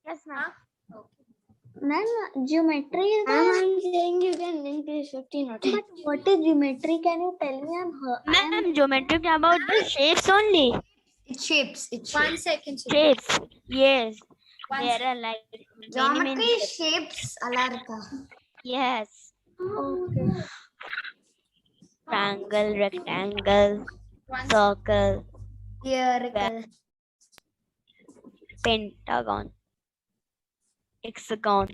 Yes, ma'am. Huh? Okay. Ma'am, geometry is I'm saying you can increase 15 or 10. But what is geometry? Can you tell me? Ma'am, geometric about the shapes only. It's shapes. It's shapes. 1 second. Shapes. Yes. One There second. are like Geometry many shapes, Alarka. Yes. Okay. Triangle, rectangle, One circle, theoretical. pentagon, hexagon.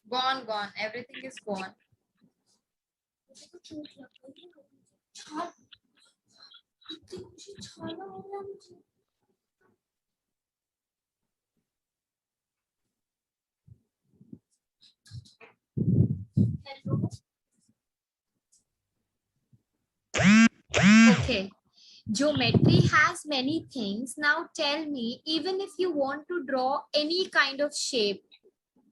Gone. Everything is gone. Okay. Geometry has many things. Now tell me, even if you want to draw any kind of shape,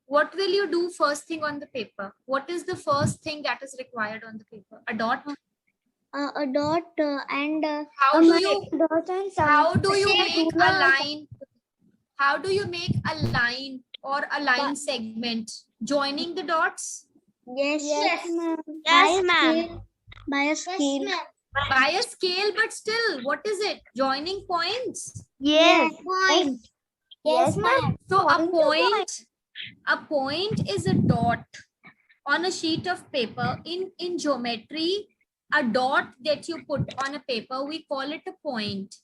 what will you do first thing on the paper? What is the first thing that is required on the paper? A dot? A dot and How do you shape make a line? How do you make a line or a line segment? Joining the dots? Yes, Yes, By ma'am. a scale. By a scale, but still, what is it? Joining points? Yes. Point. Yes, ma'am. So a point is a dot on a sheet of paper. In geometry, a dot that you put on a paper, we call it a point.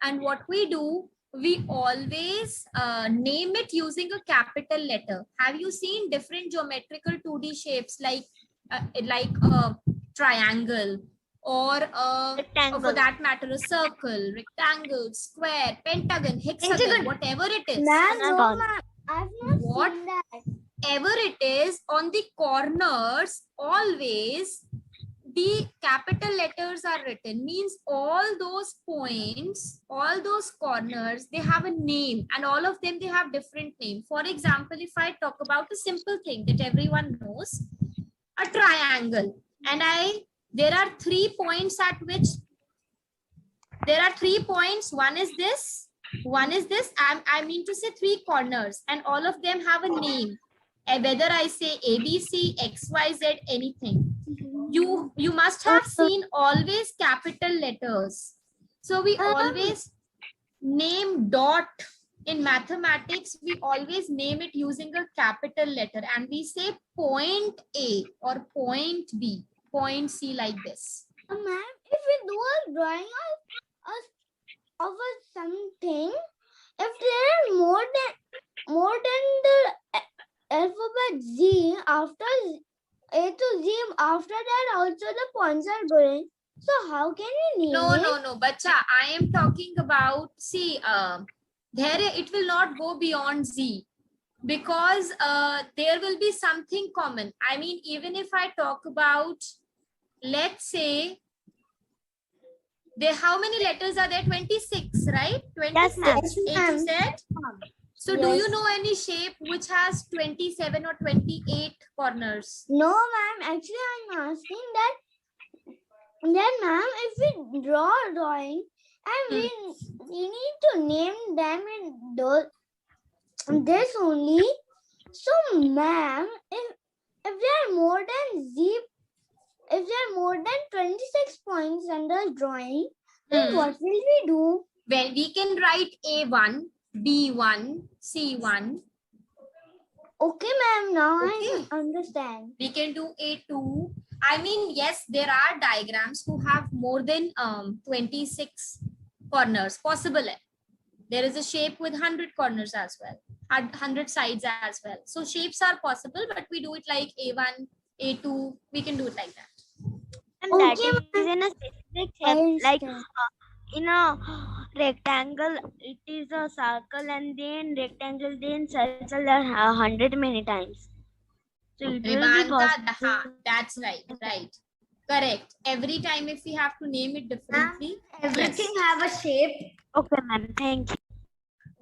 And what we do, we always name it using a capital letter. Have you seen different geometrical 2D shapes like a triangle or for that matter a circle, rectangle, square, pentagon, hexagon, whatever it is. Pentagon. I've not What? seen that. Whatever it is, on the corners always the capital letters are written. Means all those points, all those corners, they have a name, and all of them they have different name. For example, if I talk about a simple thing that everyone knows, a triangle, and there are 3 points at which there are 3 points. One is this, I mean to say 3 corners, and all of them have a name. Whether I say ABC, XYZ, anything, you must have seen always capital letters. So we always name dot. In mathematics, we always name it using a capital letter, and we say point A or point B, point C, like this. Ma'am, if we do a drawing of something, if there are more than the alphabet Z after A to Z, after that also the points are going. So how can we name it? No, bacha. I am talking about, see, there it will not go beyond Z, because there will be something common. I mean, even if I talk about, let's say, how many letters are there? 26, right? 26. Yes, ma'am. A to Z. So Yes. do you know any shape which has 27 or 28 corners? No, ma'am. Actually, I'm asking that. Then, ma'am, if we draw a drawing and we need to name them in this only. So, ma'am, if there are more than if there are more than 26 points under drawing, then what will we do? Well, we can write A1, B1, C1. Okay, ma'am. Now Okay. I understand. We can do A2. I mean, yes, there are diagrams who have more than 26 corners possible. There is a shape with 100 corners as well, 100 sides as well. So shapes are possible, but we do it like A1, A2. We can do it like that. And that is in a specific shape, like in a rectangle, it is a circle, and then rectangle, then circle 100 many times. So it will be possible. That's right. Correct. Every time if we have to name it differently. Everything have a shape. Okay, ma'am. Thank you.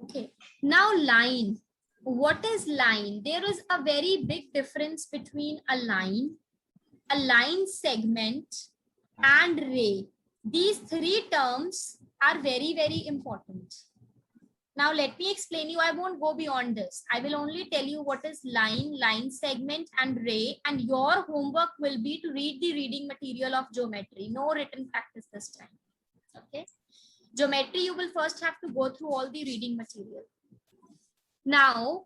Okay. Now line. What is line? There is a very big difference between a line segment, and ray. These 3 terms are very, very important. Now let me explain you. I won't go beyond this. I will only tell you what is line, line segment and ray, and your homework will be to read the reading material of geometry. No written practice this time. Okay. Geometry, you will first have to go through all the reading material. Now,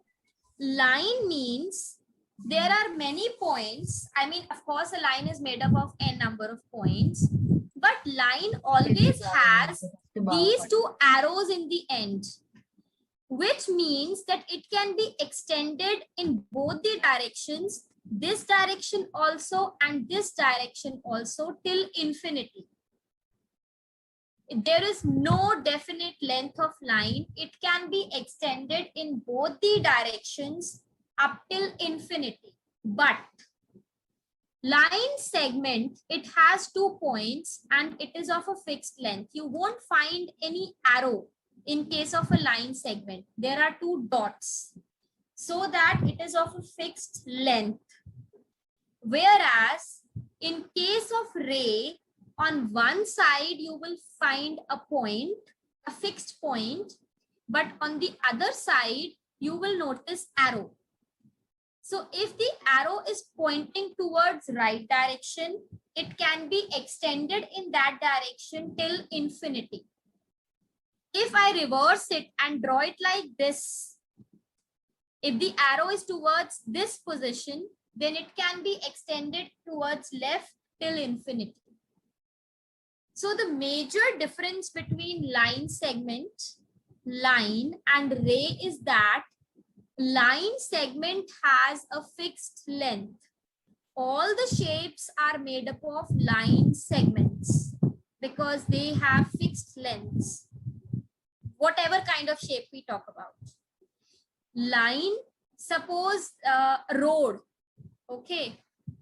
line means there are many points. I mean, of course, a line is made up of n number of points, but line always has these two arrows in the end, which means that it can be extended in both the directions, this direction also and this direction also, till infinity. There is no definite length of line. It can be extended in both the directions up till infinity. But line segment, it has 2 points and it is of a fixed length. You won't find any arrow in case of a line segment. There are 2 dots, so that it is of a fixed length. Whereas in case of ray, on one side you will find a point, a fixed point, but on the other side you will notice arrow. So if the arrow is pointing towards right direction, it can be extended in that direction till infinity. If I reverse it and draw it like this, if the arrow is towards this position, then it can be extended towards left till infinity. So the major difference between line segment, line and ray is that line segment has a fixed length. All the shapes are made up of line segments because they have fixed lengths. Whatever kind of shape we talk about. Line, suppose road, okay.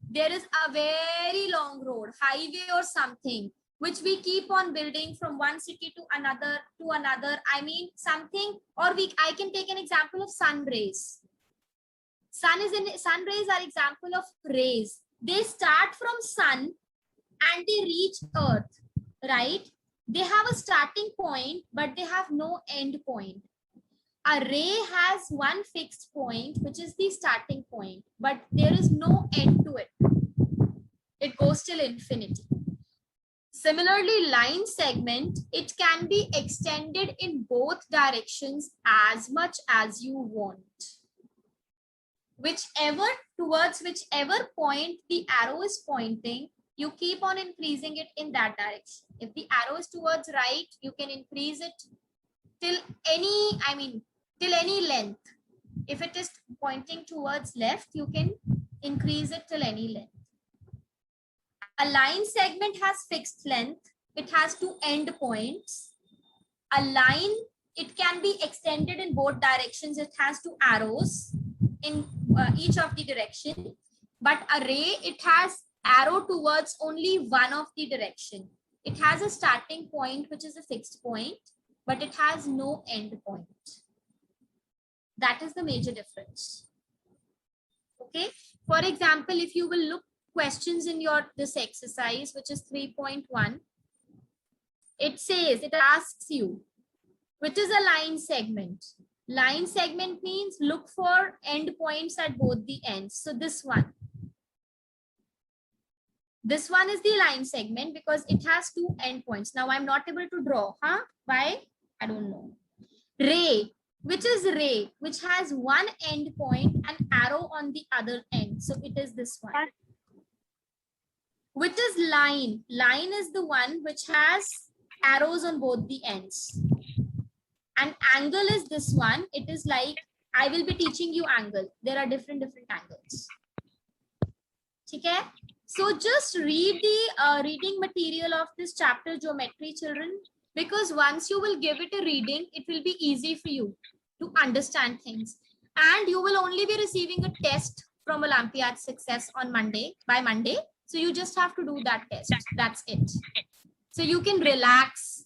There is a very long road, highway or something, which we keep on building from one city to another. I mean something, or I can take an example of sun rays. Sun rays are example of rays. They start from sun and they reach earth, right? They have a starting point, but they have no end point. A ray has one fixed point, which is the starting point, but there is no end to it. It goes till infinity. Similarly, line segment, it can be extended in both directions as much as you want. Towards whichever point the arrow is pointing, you keep on increasing it in that direction. If the arrow is towards right, you can increase it till any length. If it is pointing towards left, you can increase it till any length. A line segment has fixed length. It has 2 end points. A line, it can be extended in both directions. It has 2 arrows in each of the direction. But a ray, it has arrow towards only one of the direction. It has a starting point, which is a fixed point, but it has no end point. That is the major difference. Okay. For example, if you will look questions in this exercise, which is 3.1, it asks you, which is a line segment. Line segment means look for end points at both the ends. So this one is the line segment because it has 2 end points. Now I'm not able to draw. Why? I don't know. Ray, which is ray, which has 1 end point and arrow on the other end. So it is this one. Which is line. Line is the one which has arrows on both the ends. And angle is this one. It is like, I will be teaching you angle. There are different angles. Okay? So just read the reading material of this chapter, geometry, children, because once you will give it a reading, it will be easy for you to understand things. And you will only be receiving a test from Olympiad Success on by Monday. So you just have to do that test. That's it. So you can relax.